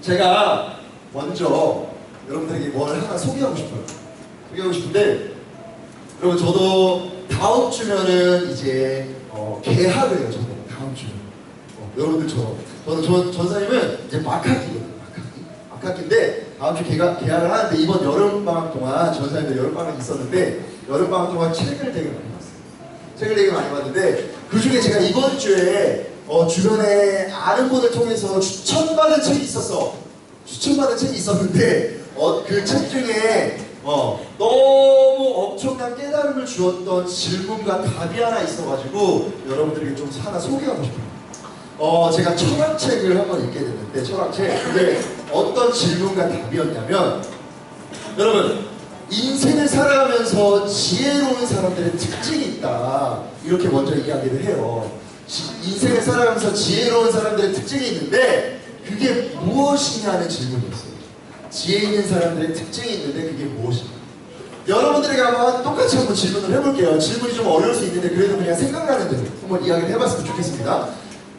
제가 먼저 여러분들에게 뭘 하나 소개하고 싶어요. 소개하고 싶은데, 여러분 저도 다음 주면은 이제 개학을 해요. 저도 다음 주면. 여러분들처럼. 전사님은 이제 막학기거든요. 막학기인데 다음 주 개학을 하는데, 이번 여름방학 동안 전사님들 여름방학이 있었는데 여름방학 동안 책을 되게 많이 봤어요. 책을 되게 많이 봤는데, 그 중에 제가 이번 주에 주변에 아는 분을 통해서 추천받은 책이 있었어. 추천받은 책이 있었는데 그 책 중에 너무 엄청난 깨달음을 주었던 질문과 답이 하나 있어가지고 여러분들에게 좀 하나 소개하고 싶어요. 제가 철학책을 한번 읽게 됐는데, 철학책. 근데 어떤 질문과 답이었냐면, 여러분 인생을 살아가면서 지혜로운 사람들의 특징이 있다, 이렇게 먼저 이야기를 해요. 인생을 살아가면서 지혜로운 사람들의 특징이 있는데 그게 무엇이냐는 질문이었어요. 지혜 있는 사람들의 특징이 있는데 그게 무엇이냐. 여러분들에게 한번 똑같이 한번 질문을 해볼게요. 질문이 좀 어려울 수 있는데 그래도 그냥 생각나는 대로 한번 이야기를 해봤으면 좋겠습니다.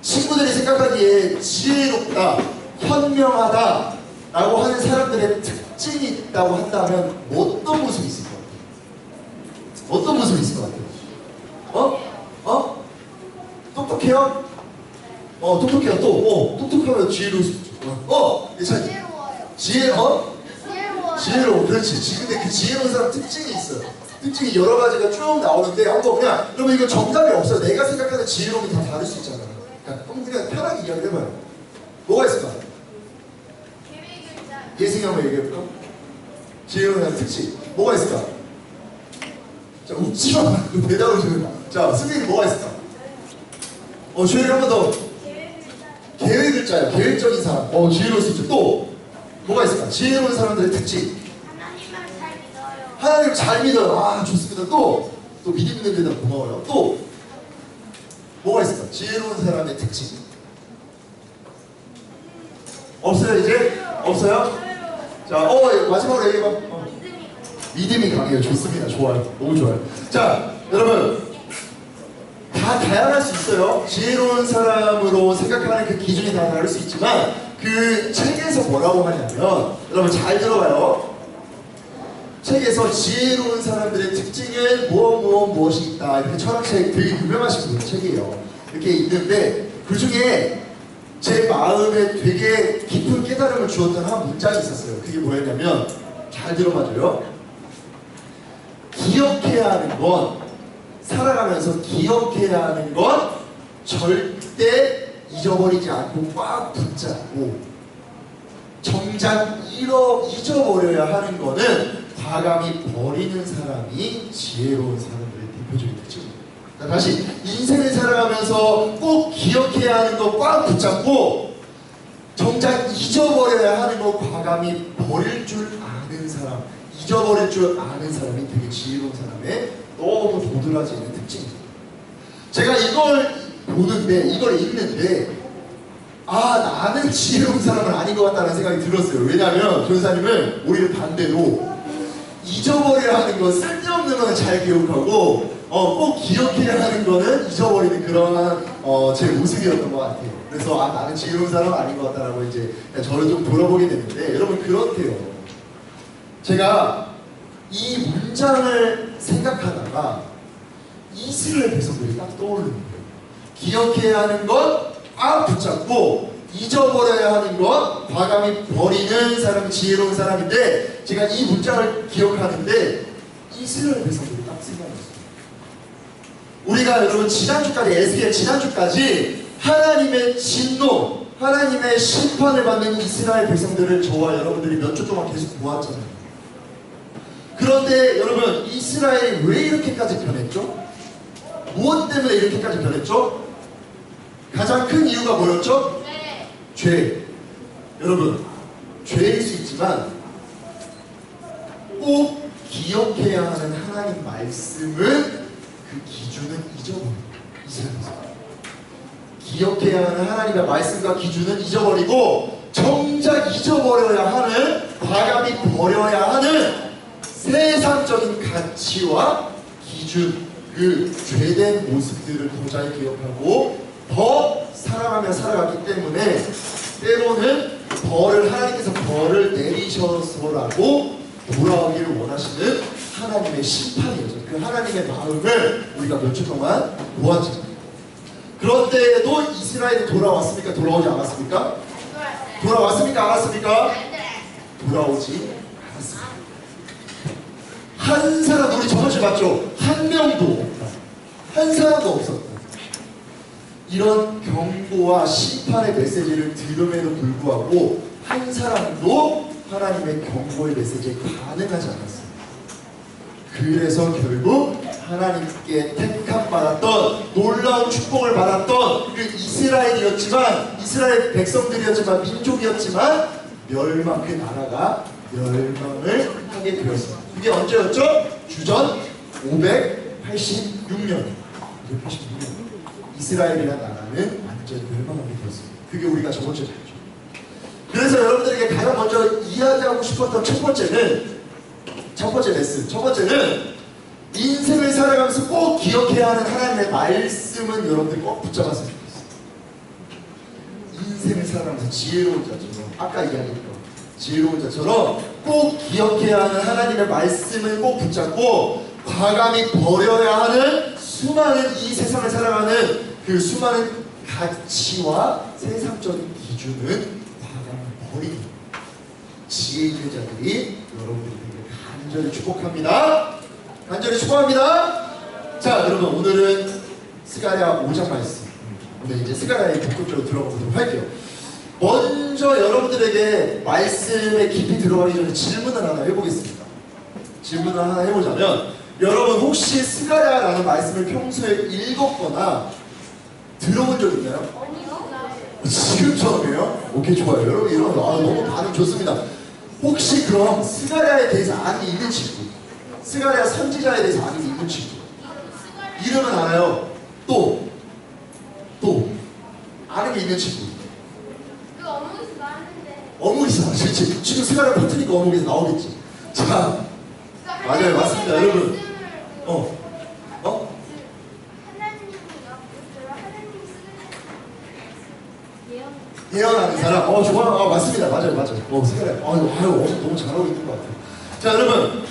친구들이 생각하기에 지혜롭다, 현명하다 라고 하는 사람들의 특징이 있다고 한다면 어떤 모습이 있을 것 같아요? 어떤 모습이 있을 것 같아요? 똑똑해요? 똑똑해요. 또 똑똑하면 지혜로울 수 있죠. 괜찮지? 지혜로워요. 지혜로워. 그렇지. 근데 그 지혜로운 사람 특징이 있어요. 특징이 여러 가지가 쭉 나오는데, 한번 그냥, 여러분 이거 정답이 없어요. 내가 생각하는 지혜로움이 다 다를 수 있잖아요. 한번 그냥 편하게 이야기를 해봐요. 뭐가 있을까? 예승이 한번 얘기해볼까? 지혜로운 사람 특징 뭐가 있을까? 자, 웃지마. 대답을 좀 해봐. 자, 승민이 뭐가 있을까? 주혜리 한 번 더. 계획을 짜요. 계획적인 사람. 지혜로울 수 있죠. 또 뭐가 있을까? 지혜로운 사람들의 특징. 하나님을 잘 믿어요. 하나님을 잘 믿어요. 좋습니다. 또 믿음이 있는 데다 고마워요. 또 뭐가 있을까? 지혜로운 사람의 특징. 없어요 이제? 없어요? 자, 마지막으로 얘기해봐. 믿음이 강해요. 좋습니다. 좋아요. 너무 좋아요. 자, 여러분 다 다양할 수 있어요. 지혜로운 사람으로 생각하는 그 기준이 다 다를 수 있지만, 그 책에서 뭐라고 하냐면, 여러분 잘 들어봐요. 책에서 지혜로운 사람들의 특징은 무엇이 있다, 이렇게 철학책, 되게 유명하신 책이에요. 이렇게 있는데 그 중에 제 마음에 되게 깊은 깨달음을 주었던 한 문장이 있었어요. 그게 뭐였냐면, 잘 들어봐줘요. 기억해야 하는 건, 살아가면서 기억해야 하는 건 절대 잊어버리지 않고 꽉 붙잡고, 정작 잊어버려야 하는 거는 과감히 버리는 사람이 지혜로운 사람들의 대표적인 특징입니다. 다시, 인생을 살아가면서 꼭 기억해야 하는 거 꽉 붙잡고 정작 잊어버려야 하는 거 과감히 버릴 줄 아는 사람, 잊어버릴 줄 아는 사람이 되게 지혜로운 사람의 너무 도드라지는 특징입니다. 제가 이걸 보는데, 이걸 읽는데, 나는 지혜로운 사람은 아닌 것 같다는 생각이 들었어요. 왜냐하면 전사님은 오히려 반대로 잊어버려야 하는 건, 쓸데없는 거는 잘 기억하고 꼭 기억해야 하는 거는 잊어버리는 그런 제 모습이었던 것 같아요. 그래서 나는 지혜로운 사람은 아닌 것 같다라고 이제 저를 좀 돌아보게 되는데, 여러분 그렇대요. 제가 이 문장을 생각하다가 이스라엘 백성들이 딱 떠오르는 거예요. 기억해야 하는 건 꽉 붙잡고 잊어버려야 하는 건 과감히 버리는 사람이 지혜로운 사람인데, 제가 이 문장을 기억하는데 이스라엘 백성들이 딱 생각났어요. 우리가 여러분 에스겔 지난주까지 하나님의 진노, 하나님의 심판을 받는 이스라엘 백성들을 저와 여러분들이 몇 주 동안 계속 보았잖아요. 그런데 여러분, 이스라엘이 왜 이렇게까지 변했죠? 무엇 때문에 이렇게까지 변했죠? 가장 큰 이유가 뭐였죠? 죄. 여러분, 죄일 수 있지만 꼭 기억해야 하는 하나님 말씀은, 그 기준은 잊어버립니다. 기억해야 하는 하나님의 말씀과 기준은 잊어버리고, 정작 잊어버려야 하는, 과감히 버려야 하는 세상적인 가치와 기준, 그 죄된 모습들을 더 잘 기억하고 더 사랑하며 살아갔기 때문에 때로는 하나님께서 벌을 내리셔서라도 돌아오기를 원하시는 하나님의 심판이었죠. 그 하나님의 마음을 우리가 몇 주 동안 보았죠. 그런데도 이스라엘이 돌아왔습니까? 돌아오지 않았습니까? 돌아왔습니까? 않았습니까? 돌아오지 않았습니다. 한 사람, 우리 저번주에 봤죠? 한 명도 없다. 한 사람도 없었다. 이런 경고와 심판의 메시지를 들음에도 불구하고 한 사람도 하나님의 경고의 메시지에 반응하지 않았어요. 그래서 결국 하나님께 택함 받았던 놀라운 축복을 받았던 그 이스라엘이었지만, 이스라엘 백성들이었지만, 민족이었지만 멸망, 그 나라가 멸망을 하게 되었습니다. 그게 언제였죠? 주전 586년. 이스라엘이라는 나라는 완전히 멸망하게 되었습니다. 그게 우리가 저번주에 봤죠. 그래서 여러분들에게 가장 먼저 이야기하고 싶었던 첫 번째는 인생을 살아가면서 꼭 기억해야 하는 하나님의 말씀은 여러분들이 꼭 붙잡았으면 좋겠어요. 인생을 살아가면서 지혜로운 자처럼, 아까 이야기했던 지혜로운 자처럼 꼭 기억해야 하는 하나님의 말씀을 꼭 붙잡고 과감히 버려야 하는 수많은 이 세상을 살아가는 그 수많은 가치와 세상적인 기준은 과감히 버리는 지혜 있는 자들이 여러분들에게 간절히 축복합니다. 간절히 축복합니다. 자, 여러분, 오늘은 스가랴 5장 말씀, 오늘 이제 스가랴에 본격적으로 들어가보도록 할게요. 먼저 여러분들에게 말씀에 깊이 들어가기 전에 질문을 하나 해보겠습니다. 질문을 하나 해보자면, 여러분 혹시 스가랴라는 말씀을 평소에 읽었거나 들어본 적 있나요? 지금 처음이에요? 오케이, 좋아요. 여러분 이런 너무 반응 좋습니다. 혹시 그럼 스가랴에 대해서 아는 게 있는 친구, 스가랴 선지자에 대해서 아는 게 있는 친구, 이름은 알아요? 또 아는 게 있는 친구. 그 어묵에서 나왔는데. 어묵이서 그렇지. 지금 스가랴 퍼뜨니까 어묵에서 나오겠지. 자, 맞아요, 맞습니다, 여러분. 예언하는 사람, 좋아, 맞습니다, 맞아요. 스가랴, 너무 잘하고 있는 것 같아요. 자, 여러분,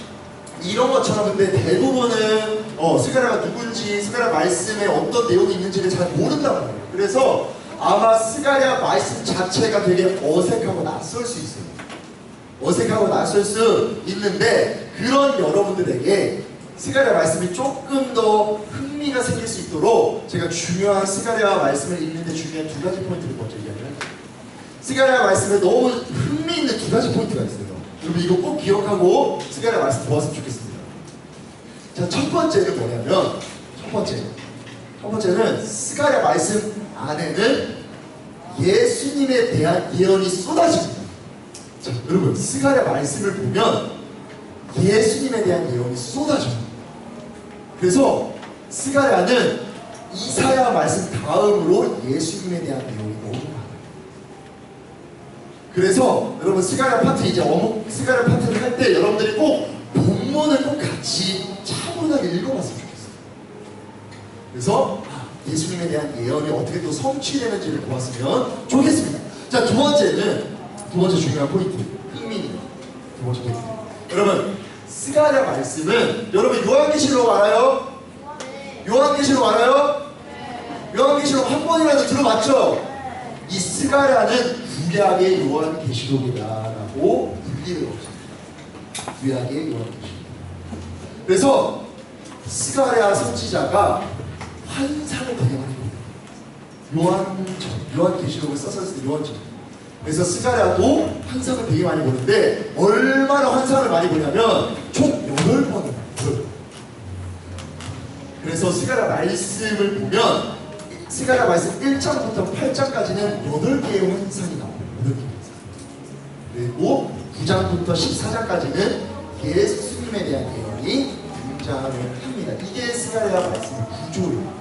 이런 것처럼 근데 대부분은 스가랴가 누군지, 스가랴 말씀에 어떤 내용이 있는지를 잘 모른단 말이에요. 그래서 아마 스가랴 말씀 자체가 되게 어색하고 낯설 수 있어요. 어색하고 낯설 수 있는데, 그런 여러분들에게 스가랴 말씀이 조금 더 흥미가 생길 수 있도록 제가 중요한 스가랴 말씀을 읽는데 중요한 두 가지 포인트를 먼저 이야기할게요. 스가랴 말씀에 너무 흥미있는 두 가지 포인트가 있어요. 여러분 이거 꼭 기억하고 스가랴 말씀 보았으면 좋겠습니다. 자, 첫 번째는 뭐냐면, 첫 번째는 스가랴 말씀 안에는 예수님에 대한 예언이 쏟아집니다. 자, 여러분 스가랴 말씀을 보면 예수님에 대한 예언이 쏟아져요. 그래서 스가랴는 이사야 말씀 다음으로 예수님에 대한 내용이 너무 많아요. 그래서 여러분 스가랴 파트, 이제 스가랴 파트를 할 때 여러분들이 꼭 본문을 꼭 같이 차분하게 읽어봤으면 좋겠어요. 그래서 예수님에 대한 예언이 어떻게 또 성취되는지를 보았으면 좋겠습니다. 자, 두 번째 중요한 포인트, 흥미입니다. 두 번째 포인트. 여러분 스가랴 말씀은 여러분 요한계시록 알아요? 요한계시록 알아요? 요한계시록 한 번이라도 들어봤죠? 이 스가랴는 구약의 요한계시록이다라고 분리를 없습니다. 구약의 요한계시록. 그래서 스가랴 선지자가 환상을 되게 많이 보여요. 요한계시록을 썼을 때 요한전. 그래서 스가랴도 환상을 되게 많이 보는데, 얼마나 환상을 많이 보냐면 총 8번을. 그래서 스가랴 말씀을 보면 스가랴 말씀 1장부터 8장까지는 8개의 환상이 나와요. 8개의 환상. 그리고 9장부터 14장까지는 예수님에 대한 예언이 등장을 합니다. 이게 스가랴 말씀의 구조예요.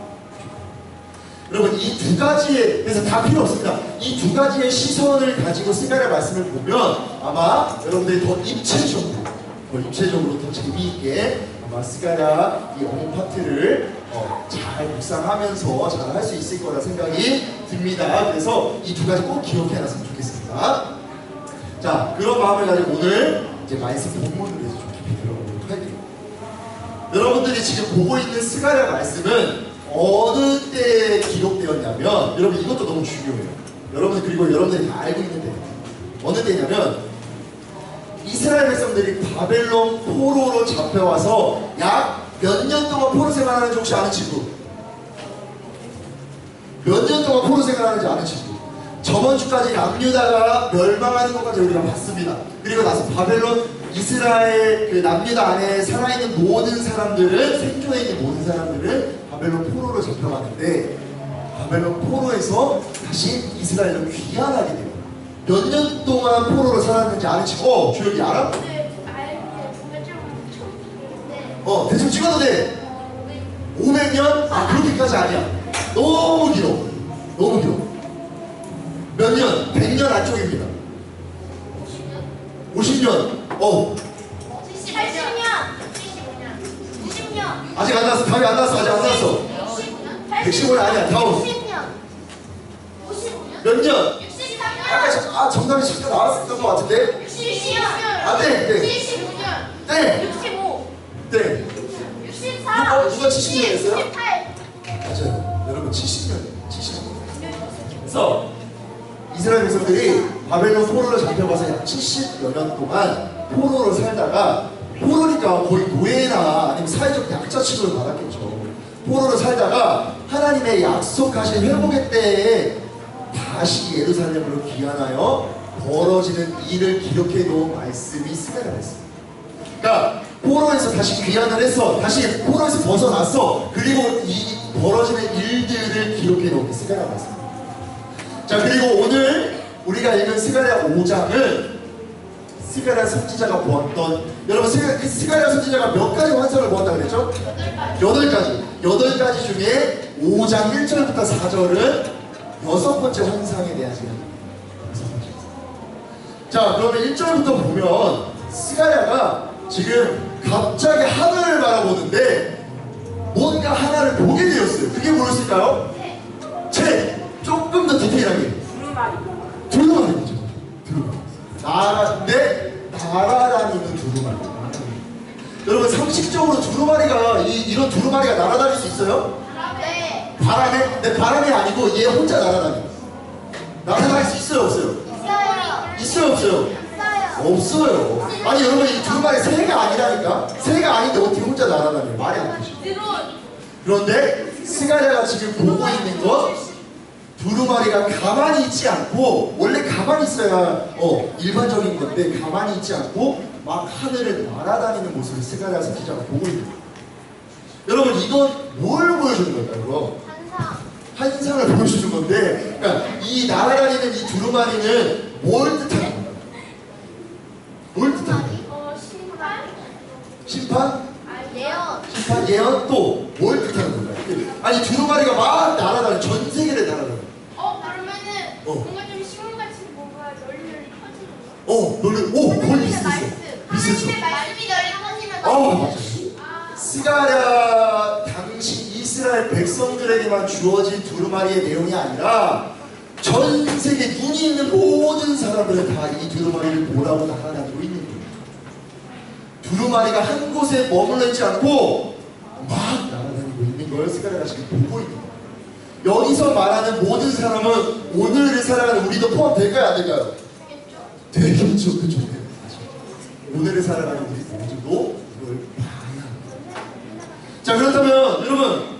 여러분 이 두 가지의, 그래서 다 필요 없습니다. 이 두 가지의 시선을 가지고 스가랴 말씀을 보면 아마 여러분들이 더 입체적으로 더 재미있게 아마 스가랴 이 어묵 파트를 잘 묵상하면서 잘 할 수 있을 거라 생각이 듭니다. 그래서 이 두 가지 꼭 기억해 놨으면 좋겠습니다. 자, 그런 마음을 가지고 오늘 이제 말씀 본문을 위해서 좀 깊이 들어보도록 할게요. 여러분들이 지금 보고 있는 스가랴 말씀은 어느 때에 기록되었냐면, 여러분 이것도 너무 중요해요. 여러분, 그리고 여러분들이 다 알고 있는데 어느 때냐면 이스라엘 백성들이 바벨론 포로로 잡혀와서 약 몇 년 동안 포로 생활하는지 혹시 아는 친구? 몇 년 동안 포로 생활하는지 아는 친구? 저번 주까지 남유다가 멸망하는 것까지 우리가 봤습니다. 그리고 나서 바벨론 이스라엘 그 남유다 안에 살아있는 모든 사람들은, 생존해 있는 모든 사람들은 바벨론 포로로 잡혀가는데, 바벨론 포로에서 다시 이스라엘로 귀환하게 돼요. 몇 년 동안 포로로 살았는지 아는 친구? 주혁이 알아? 네, 알게 부가적으로 처음인데. 대충 찍어도 돼. 500년? 아, 그렇게까지 아니야. 너무 길어. 너무 길어. 몇 년? 100년 안쪽입니다. 50년. 80년, 75년, 90년, 아직 안 나왔어. 답이 안 나왔어. 아직 안 나왔어. 65년, 115년 아니야. 다음. 60년, 55년, 몇 년? 63년, 아까 정답이 잠깐 나왔었던 것 같은데? 70년, 아, 네. 75년, 네. 65, 네. 64, 누가 70년 했어요? 68. 맞아요. 여러분 70년. 70년. 그래서 이스라엘 백성들이 바벨론 포로로 잡혀가서 약 70여 년 동안 포로로 살다가, 포로니까 거의 노예나 아니면 사회적 약자 취급을 받았겠죠. 포로로 살다가 하나님의 약속하신 회복의 때에 다시 예루살렘으로 귀환하여 벌어지는 일을 기록해 놓은 말씀이 스가랴 말씀. 그러니까 포로에서 다시 귀환을 해서 다시 포로에서 벗어났어. 그리고 이 벌어지는 일들을 기록해 놓은 게 스가랴 말씀. 자, 그리고 오늘 우리가 읽은 스가랴 5장은 스가랴 선지자가 보았던, 여러분 스가랴 선지자가 몇 가지 환상을 보았다 그랬죠? 8가지. 8가지 중에 5장 1절부터 4절은 6번째 환상에 대한 시간입니다. 자, 그러면 1절부터 보면 스가랴가 지금 갑자기 하늘을 바라보는데 뭔가 하나를 보게 되었어요. 그게 무엇일까요? 조금 더 디테일하게. 두루마리죠. 두루마리. 날아다니는 두루마리. 여러분 상식적으로 두루마리가 이런 두루마리가 날아다닐 수 있어요? 네. 바람에? 네, 바람이 아니고 얘 혼자 날아다녀. 날아다닐 수 있어요, 없어요? 있어요, 없어요? 없어요. 아니 여러분, 이 두루마리 새가 아니라니까. 새가 아닌데 어떻게 혼자 날아다녀요? 말이 안 되죠. 그런데 스가랴가 지금 보고 있는 것, 두루마리가 가만히 있지 않고, 원래 가만히 있어야 일반적인 건데 가만히 있지 않고 막 하늘을 날아다니는 모습을 스가랴 선지자가 보고 있는 거예요. 여러분 이건 뭘 보여주는 걸까요? 그럼 환상을 보여주는 건데, 그러니까 이 날아다니는 이 두루마리는 뭘 뜻하는 건가요? 뭘 뜻하는 거예요? 심판? 심판, 예언, 또 뭘 뜻하는 건가요? 아니 두루마리가 막 날아다녀. 전 세계를 날아다녀. 그러면은 뭔가 좀 식물같이 뭔가 널리 퍼지는 거? 거의 비슷했어. 하나님의 말씀이 널리 퍼지면 맞아요. 스가랴 당시 이스라엘 백성들에게만 주어진 두루마리의 내용이 아니라 전 세계 눈이 있는 모든 사람들은 다 이 두루마리를 보라고 날아다니고 있는 거예요. 두루마리가 한 곳에 머물러 있지 않고 막 날아다니고 있는 걸 스가랴가 지금 보고 있는 거예요. 여기서 말하는 모든 사람은 오늘을 살아가는 우리도 포함될까요? 안 될까요? 되겠죠. 그죠. 오늘을 살아가는 우리 모두도 이걸 봐야 합니다. 자, 그렇다면 여러분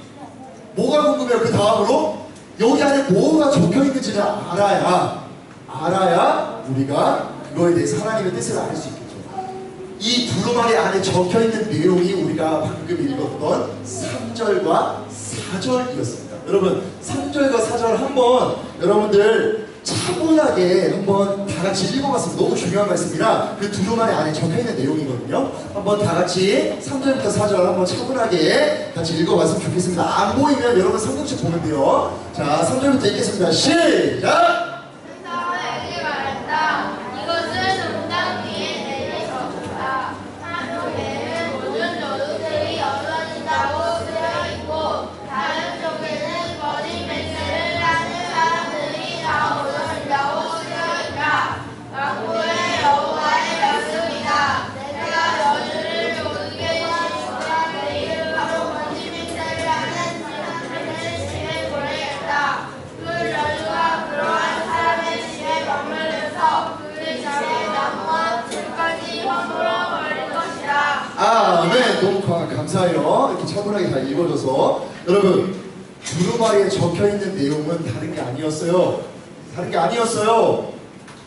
뭐가 궁금해요? 그 다음으로 여기 안에 뭐가 적혀있는지를 알아야 우리가 그거에 대해서 하나님의 뜻을 알 수 있겠죠. 이 두루마리 안에 적혀있는 내용이 우리가 방금 읽었던 3절과 4절이었습니다. 여러분 3절과 4절 한번 여러분들 차분하게 한번 다 같이 읽어봤습니다. 너무 중요한 말씀이라 그 두루마리 안에 적혀있는 내용이거든요. 한번 다 같이 3절부터 4절 한번 차분하게 같이 읽어봤으면 좋겠습니다. 안 보이면 여러분 성경책 보면 돼요. 자, 3절부터 읽겠습니다. 시작! 사람에게 말했다. 이것은 온당 위에 내리셨다. 한쪽에는 모든 저주들이 얻어진다고 쓰여있고 다른 쪽에는 거짓 맹세를 하는 사람들이 다 얻어진다고 쓰여있다. 왕국의 너무 감사해요. 이렇게 차분하게 잘 읽어줘서. 여러분, 두루마리에 적혀있는 내용은 다른 게 아니었어요. 다른 게 아니었어요.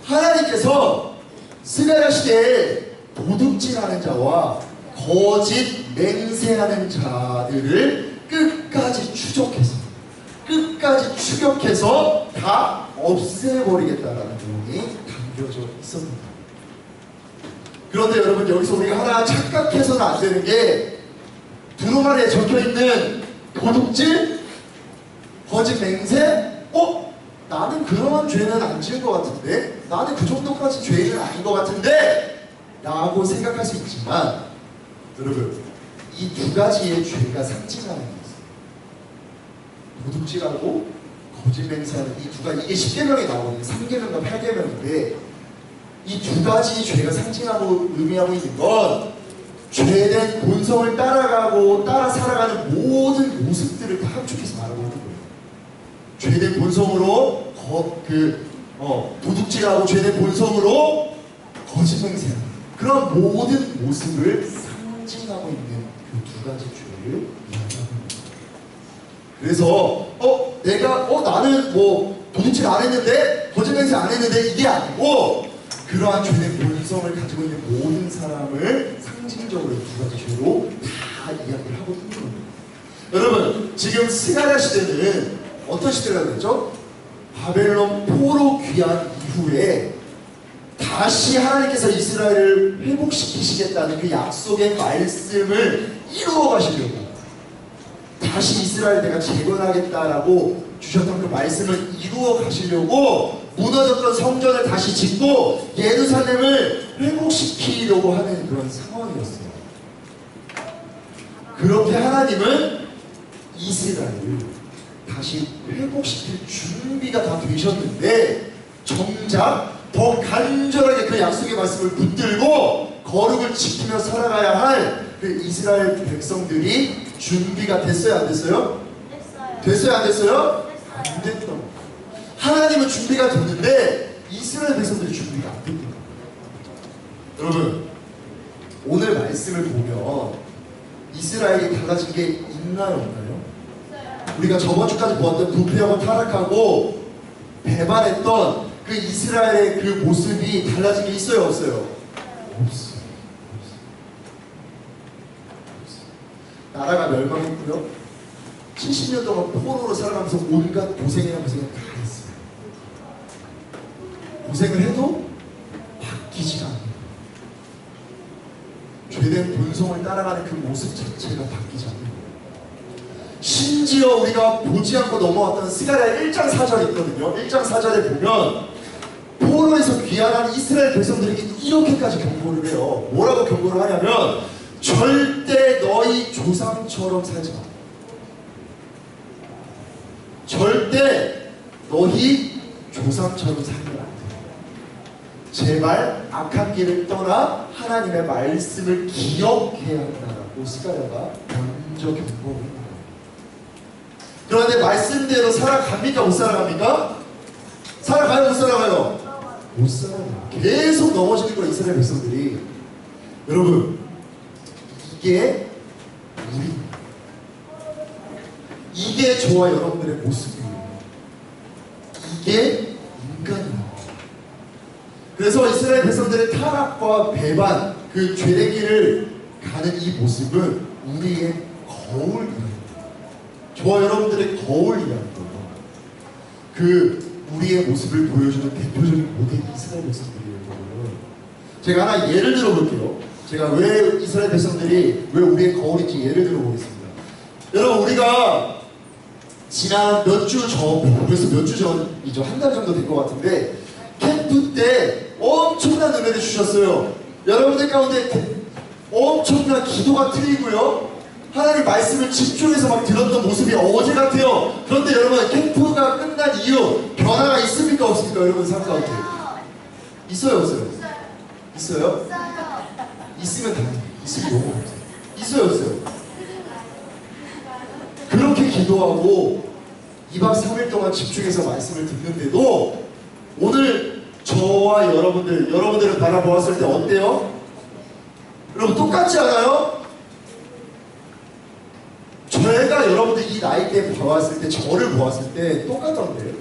하나님께서 스가랴 시대에 도둑질하는 자와 거짓 맹세하는 자들을 끝까지 추격해서 다 없애버리겠다라는 내용이 담겨져 있습니다. 그런데 여러분, 여기서 우리가 하나 착각해서는 안 되는 게, 두루마리에 적혀있는 도둑질, 거짓 맹세, 나는 그런 죄는 안 지은 것 같은데, 나는 그 정도까지 죄는 아닌 것 같은데 라고 생각할 수 있지만, 여러분, 이 두 가지의 죄가 상징하는 게 있어요. 도둑질하고 거짓 맹세하는 이 두 가지, 이게 10계명에 나오는 3계명과 8계명인데, 이 두 가지 죄가 상징하고 의미하고 있는 건 죄된 본성을 따라 살아가는 모든 모습들을 다 함축해서 말하고 있는 거예요. 죄된 본성으로 도둑질하고 죄된 본성으로 거짓 맹세하는 그런 모든 모습을 상징하고 있는 그 두 가지 죄를 이야기하는 거예요. 그래서 나는 도둑질 안 했는데, 거짓 맹세 안 했는데, 이게 아니고 그러한 죄된 본성을 가지고 있는 모든 사람을 상징적으로 두 가지 죄로 다 이야기를 하고 있는 겁니다. 여러분, 지금 스가랴 시대는 어떤 시대가 됐죠? 바벨론 포로 귀환 이후에 다시 하나님께서 이스라엘을 회복시키시겠다는 그 약속의 말씀을 이루어 가시려고, 다시 이스라엘 내가 재건하겠다라고 주셨던 그 말씀을 이루어 가시려고 무너졌던 성전을 다시 짓고 예루살렘을 회복시키려고 하는 그런 상황이었어요. 그렇게 하나님은 이스라엘을 다시 회복시킬 준비가 다 되셨는데, 정작 더 간절하게 그 약속의 말씀을 붙들고 거룩을 지키며 살아가야 할 그 이스라엘 백성들이 준비가 됐어요, 안 됐어요? 됐어요, 안 됐어요? 안 됐던 거예요. 하나님은 준비가 됐는데 이스라엘 백성들이 준비가 안 됐던 거예요. 여러분, 오늘 말씀을 보면 이스라엘이 달라진 게 있나요, 없나요? 우리가 저번 주까지 보았던 부패하고 타락하고 배반했던 그 이스라엘의 그 모습이 달라진 게 있어요, 없어요? 없어요. 나라가 멸망했고요. 70년 동안 포로로 살아가면서 온갖 고생이나 다 했어요. 고생을 해도 바뀌지가 않아요. 죄된 본성을 따라가는 그 모습 자체가 바뀌지 않는 거예요. 심지어 우리가 보지 않고 넘어왔던 스가랴 1장 4절 있거든요. 1장 4절에 보면 포로에서 귀환한 이스라엘 백성들에게 이렇게까지 경고를 해요. 뭐라고 경고를 하냐면, 절대 너희 조상처럼 살지 마. 절대 너희 조상처럼 살면 안 돼. 제발 악한 길을 떠나 하나님의 말씀을 기억해야 한다라고 스가랴가 먼저 경고를 합니다. 그런데 말씀대로 살아갑니까? 못 살아갑니까? 살아가요? 못 살아가요? 못 살아가요. 계속 넘어지는 거예요, 이스라엘 백성들이. 여러분, 이게 우리입니다. 이게 저와 여러분들의 모습이에요. 이게 인간이에요. 그래서 이스라엘 백성들의 타락과 배반, 그 죄의 길을 가는 이 모습은 우리의 거울이에요. 저와 여러분들의 거울이라는 거예요. 그 우리의 모습을 보여주는 대표적인 모델이 이스라엘 백성들이에요. 제가 하나 예를 들어 볼게요. 제가 왜 이스라엘 백성들이 왜 우리의 거울인지 예를 들어 보겠습니다. 여러분, 우리가 지난 몇 주 전, 그래서 몇 주 전이죠. 한 달 정도 된 것 같은데, 캠프 때 엄청난 은혜를 주셨어요. 여러분들 가운데 엄청난 기도가 트이고요. 하나님 말씀을 집중해서 막 들었던 모습이 어제 같아요. 그런데 여러분, 캠프가 끝난 이후 변화가 있습니까, 없습니까? 여러분 삶 가운데 있어요, 없어요? 있어요? 있으면 다행이에요. 있으면 너무 없어요. 있어요, 없어요? 그렇게 기도하고 2박 3일 동안 집중해서 말씀을 듣는데도 오늘 저와 여러분들을 바라보았을 때 어때요? 여러분, 똑같지 않아요? 제가 여러분들 이 나이 때 보았을 때, 저를 보았을 때 똑같던데요.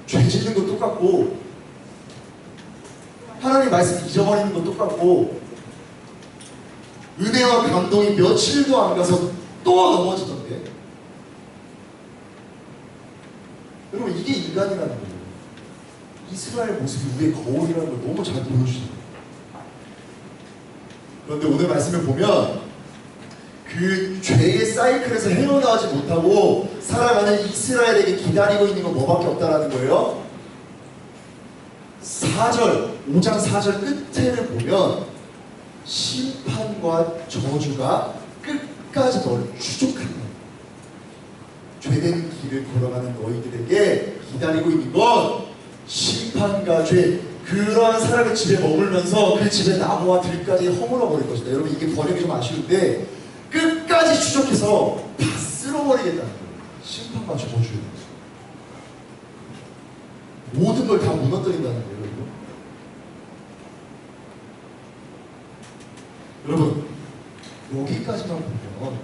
죄 짓는 거 똑같고, 하나님 말씀 잊어버리는 거 똑같고, 은혜와 감동이 며칠도 안 가서 또 넘어지던데. 여러분, 이게 인간이라는 거예요. 이스라엘 모습이 우리의 거울이라는 걸 너무 잘 보여주시죠. 그런데 오늘 말씀을 보면 그 죄의 사이클에서 헤어나오지 못하고 살아가는 이스라엘에게 기다리고 있는 건 뭐밖에 없다라는 거예요. 5장 4절 끝에를 보면 심판과 저주가 끝까지 너를 추적한다. 죄된 길을 걸어가는 너희들에게 기다리고 있는 건 심판과 죄, 그러한 사람의 집에 머물면서 그 집의 나무와 들까지 허물어 버릴 것이다. 여러분, 이게 번역이 좀 아쉬운데 끝까지 추적해서 다 쓸어버리겠다는 거예요. 심판과 저주에 모든 걸 다 무너뜨린다는 거예요. 여러분, 여기까지만 보면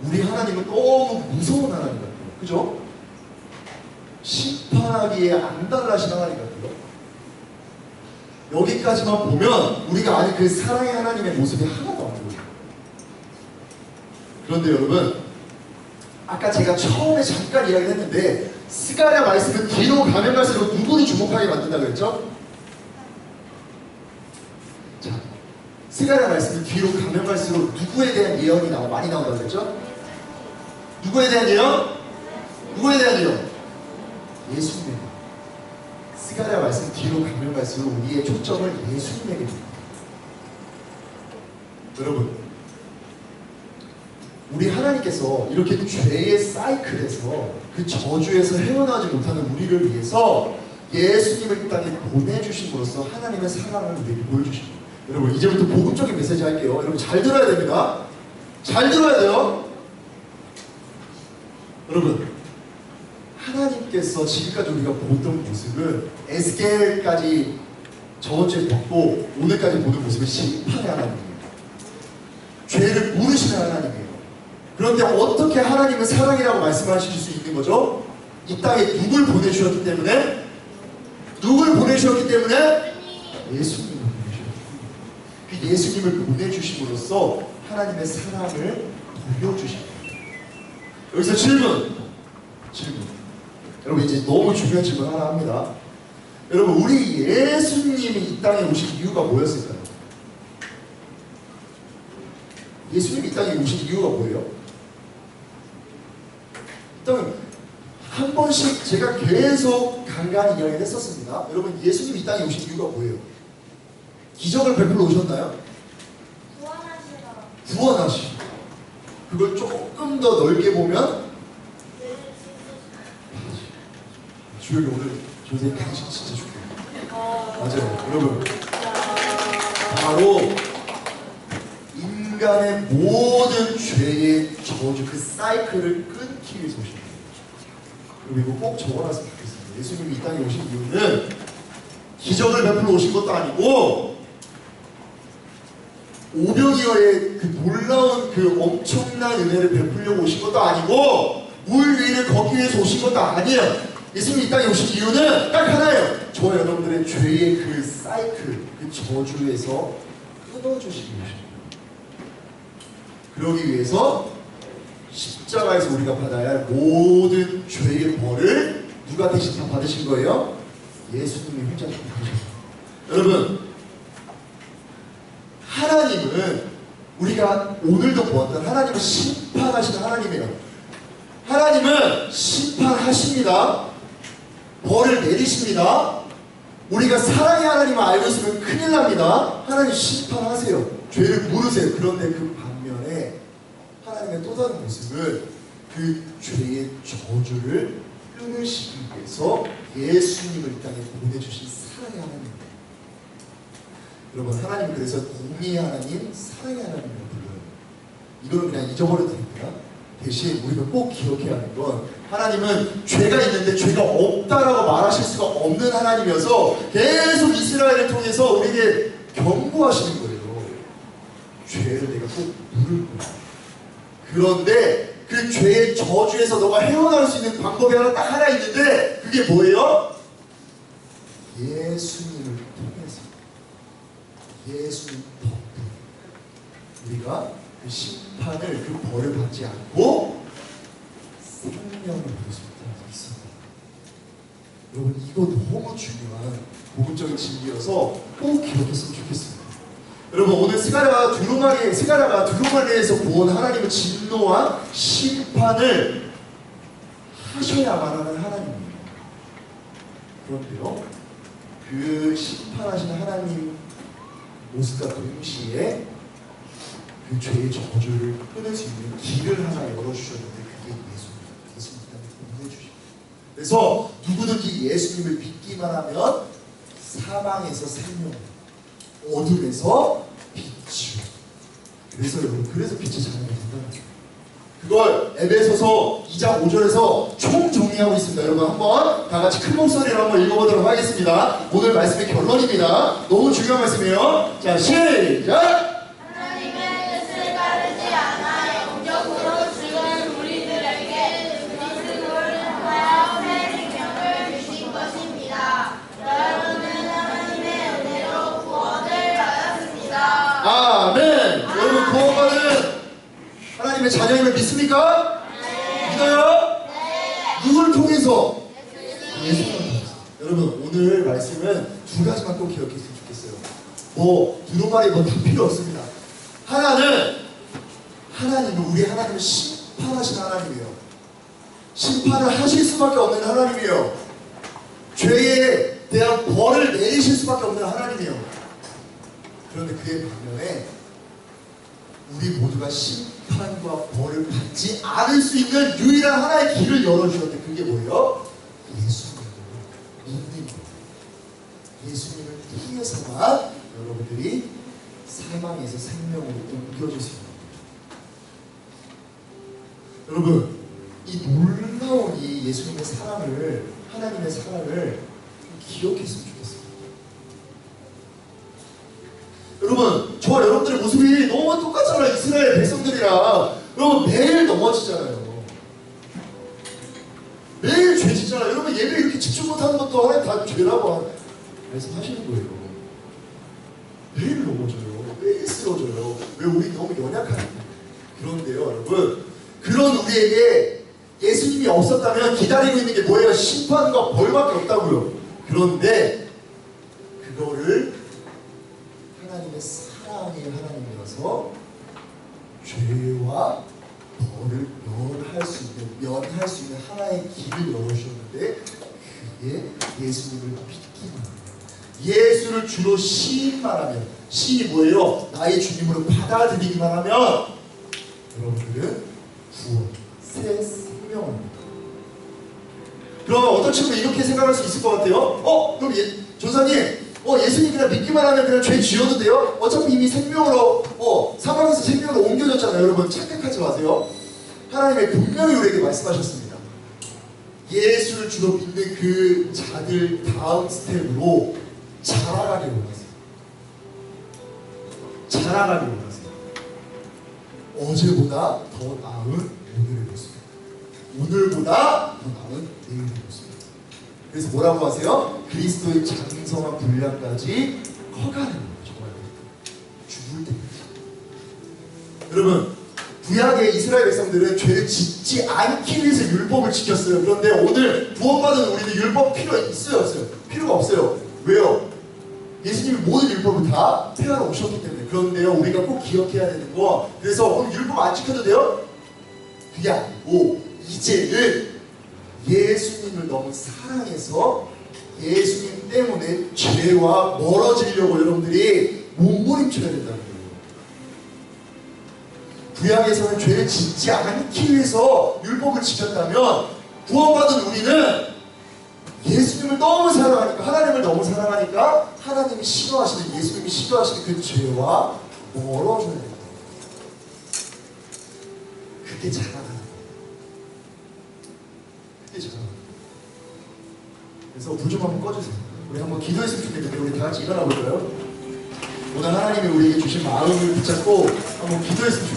우리 하나님은 너무 무서운 하나님 같아요. 그죠? 심판하기에 안달나신 하나님 같아요. 여기까지만 보면 우리가 아는 그 사랑의 하나님의 모습이 하나도 안 보여요. 그런데 여러분, 아까 제가 처음에 잠깐 이야기를 했는데 스가랴 말씀은 뒤로 가면 갈수록 누구를 주목하게 만든다고 했죠? 자, 스가랴 말씀은 뒤로 가면 갈수록 누구에 대한 예언이 많이 나온다고 했죠? 누구에 대한 예언? 누구에 대한 예언? 예수님에게. 스가랴 말씀 뒤로 가면 갈수록 우리의 초점을 예수님에게 둡니다. 여러분, 우리 하나님께서 이렇게 죄의 사이클에서 그 저주에서 헤어나지 못하는 우리를 위해서 예수님을 이 땅에 보내주심으로써 하나님의 사랑을 우리에게 보여주십니다. 여러분, 이제부터 복음적인 메시지 할게요. 여러분, 잘 들어야 됩니다. 잘 들어야 돼요. 여러분, 하나님께서 지금까지 우리가 보던 모습은 에스겔까지 저번 주에 봤고 오늘까지 보는 모습은 심판의 하나님이에요. 죄를 물으시는 하나님이에요. 그런데 어떻게 하나님은 사랑이라고 말씀하실 수 있는 거죠? 이 땅에 누굴 보내주셨기 때문에? 누굴 보내주셨기 때문에? 예수님을 보내주셨기 때문에. 그 예수님을 보내주심으로써 하나님의 사랑을 보여주십니다. 여기서 질문. 여러분, 이제 너무 중요한 질문 하나 합니다. 여러분, 우리 예수님이 이 땅에 오신 이유가 뭐였을까요? 예수님이 이 땅에 오신 이유가 뭐예요? 일단 한 번씩 제가 계속 간간히 이야기를 했었습니다. 여러분, 예수님이 이 땅에 오신 이유가 뭐예요? 기적을 베풀어 오셨나요? 구원하시라. 그걸 조금 더 넓게 보면 주혁이 오늘 선생님 간식 진짜 줄게요. 맞아요. 여러분, 바로 인간의 모든 죄의 저주, 그 사이클을 끊기 위해서 오신 거예요. 그리고 이거 꼭 적어놨으면 좋겠습니다. 예수님이 이 땅에 오신 이유는 기적을 베풀어 오신 것도 아니고 오병이어의 그 놀라운 그 엄청난 은혜를 베풀려고 오신 것도 아니고 물 위를 걷기 위해서 오신 것도 아니에요. 예수님이 이 땅에 오신 이유는 딱 하나예요. 저와 여러분들의 죄의 그 사이클, 그 저주에서 끊어주시기 위해서입니다. 그러기 위해서 십자가에서 우리가 받아야 할 모든 죄의 벌을 누가 대신 다 받으신 거예요? 예수님이 혼자 받으셨어요. 여러분, 하나님은 우리가 오늘도 보았던 하나님은 심판하시는 하나님이에요. 하나님은 심판하십니다. 벌을 내리십니다. 우리가 사랑의 하나님을 알고 있으면 큰일 납니다. 하나님 심판하세요. 죄를 물으세요. 그런데 그 반면에 하나님의 또 다른 모습은 그 죄의 저주를 끊으시기 위해서 예수님을 이 땅에 보내주신 사랑의 하나님입니다. 여러분, 하나님 그래서 공의의 하나님, 사랑의 하나님이라고 불러요. 이거는 그냥 잊어버려도 됩니다. 대신 우리가 꼭 기억해야 하는 건 하나님은 죄가 있는데 죄가 없다라고 말하실 수가 없는 하나님이어서 계속 이스라엘을 통해서 우리에게 경고하시는 거예요. 죄를 내가 꼭 물을 거야. 그런데 그 죄의 저주에서 너가 헤어나올 수 있는 방법이 딱 하나 있는데 그게 뭐예요? 예수님을 통해서 예수님 덕분에 우리가 그 심판을 그 벌을 받지 않고 생명을 얻을 수 있습니다. 여러분 이거 너무 중요한 복음적인 진리여서 꼭 기억했으면 좋겠습니다. 여러분 오늘 스가랴가 두루마리에서 본 하나님의 진노와 심판을 하셔야만 하는 하나님입니다. 그런데요 그 심판하시는 하나님 모습과 동시에 그 죄의 저주를 끊을 수 있는 길을 하나 열어주셨는데 그게 예수님 때문에 보내주십니다. 그래서 누구든지 예수님을 믿기만 하면 사망에서 생명, 어둠에서 빛이요. 그래서 여러분 그래서 빛의 자녀가 된다는 거죠. 그걸 에베소서 2장 5절에서 총 정리하고 있습니다. 여러분 한번 다 같이 큰 목소리로 한번 읽어보도록 하겠습니다. 오늘 말씀의 결론입니다. 너무 중요한 말씀이에요. 자 시작! 하나님의 뜻을 따르지 않아 영적으로 죽은 우리들에게 그리스도를 통하여 새 생명을 주신 것입니다. 여러분은 하나님의 은혜로 구원을 받았습니다. 아멘! 여러분 구원받은 하나님의 자녀임을 믿습니까? 네. 믿어요? 네. 누굴 통해서? 예수님을 통해서. 여러분 오늘 말씀은 두 가지만 꼭 기억했으면 좋겠어요. 두루마리 다 필요 없습니다. 하나는 우리 하나님은 심판하신 하나님이에요. 심판을 하실 수밖에 없는 하나님이에요. 죄에 대한 벌을 내리실 수밖에 없는 하나님이에요. 그런데 그의 반면에 우리 모두가 심판과 벌을 받지 않을 수 있는 유일한 하나의 길을 열어주셨는데 그게 뭐예요? 예수님을 믿는 거예요. 예수님을 통해서만 여러분들이 사망에서 생명으로 옮겨질 수 있는 거예요. 여러분 이 놀라운 이 예수님의 사랑을 하나님의 사랑을 기억했으면 좋겠습니다. 여러분 저와 여러분들의 모습이 너무 똑같잖아요. 이스라엘 백성들이랑 여러분 매일 넘어지잖아요. 매일 죄 짓잖아요. 여러분 예배 이렇게 집중 못하는 것도 하나님 다 죄라고 말씀하시는 거예요. 매일 넘어져요. 매일 쓰러져요. 왜 우리 너무 연약하니까. 그런데요 여러분 그런 우리에게 예수님이 없었다면 기다리고 있는 게 뭐예요? 심판과 벌밖에 없다고요. 그런데 그거를 하나님의 사랑의 하나님이라서 죄와 벌을 면할 수 있는 하나의 길을 열어주셨는데 그게 예수님을 믿기만 하면 예수를 주로 시인만 하면 시인이 뭐예요? 나의 주님으로 받아들이기만 하면 여러분들은 구원, 새 생명을 합니다. 그러면 어떤 친구가 이렇게 생각할 수 있을 것 같아요? 그럼 전사님 예수님 그냥 믿기만 하면 그냥 죄 지어도 돼요? 어차피 이미 생명으로 사망에서 생명으로 옮겨졌잖아요. 여러분 착각하지 마세요. 하나님의 분명히 우리에게 말씀하셨습니다. 예수를 주로 믿는 그 자들 다음 스텝으로 자라가길 원하세요. 자라가길 원하세요. 어제보다 더 나은 오늘의 모습, 오늘보다 더 나은 내일의 모습. 그래서 뭐라고 하세요? 그리스도의 장성한 분량까지 커가는 거예요. 정말 죽을 때까지. 여러분 구약의 이스라엘 백성들은 죄를 짓지 않기 위해서 율법을 지켰어요. 그런데 오늘 구원받은 우리는 율법 필요 있어요? 없어요? 필요가 없어요. 왜요? 예수님이 모든 율법을 다 폐하러 오셨기 때문에. 그런데요 우리가 꼭 기억해야 되는 거, 그래서 오늘 율법 안 지켜도 돼요? 그게 아니고 이제는 예수님을 너무 사랑해서 예수님 때문에 죄와 멀어지려고 여러분들이 몸부림쳐야 된다는 거예요. 구약에서는 죄를 짓지 않기 위해서 율법을 지켰다면 구원받은 우리는 예수님을 너무 사랑하니까, 하나님을 너무 사랑하니까 하나님이 싫어하시는, 예수님이 싫어하시는 그 죄와 멀어져야 된다. 그게 자라나는 거예요. 그게 자라나는 거예요. 그래서 불 좀 한번 꺼주세요. 우리 한번 기도했으면 좋겠는데 우리 다 같이 일어나 볼까요? 오늘 하나님이 우리에게 주신 마음을 붙잡고 한번 기도했으면 좋겠어요.